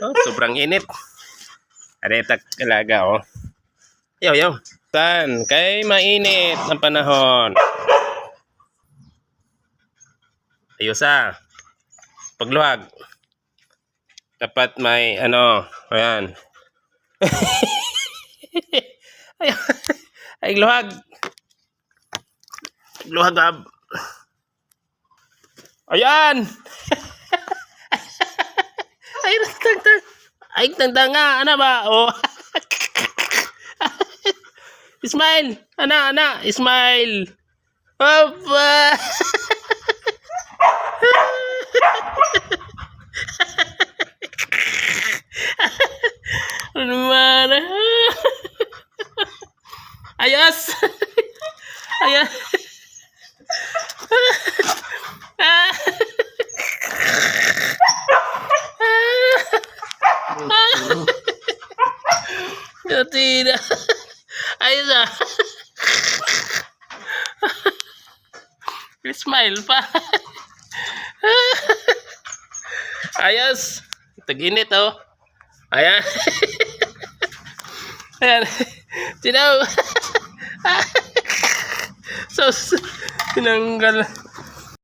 Oh, sobrang init. Aretak talaga, oh. Yaw, yaw. Tan, kay mainit ang panahon. Ayos pagluhag. Dapat may ano, ayan. Ay, luhag. Luhag ab. Ayan. Ay, tagtag. Ay, tagtag nga. Ano ba? Oh. Smile. Ana. Smile. Opa. Ano man? Ayos. Ayos. Tidak. Ayos Smile pa. Ayos. Tag-init oh. Ayan. Ayan. Tinaw. So, tinanggal.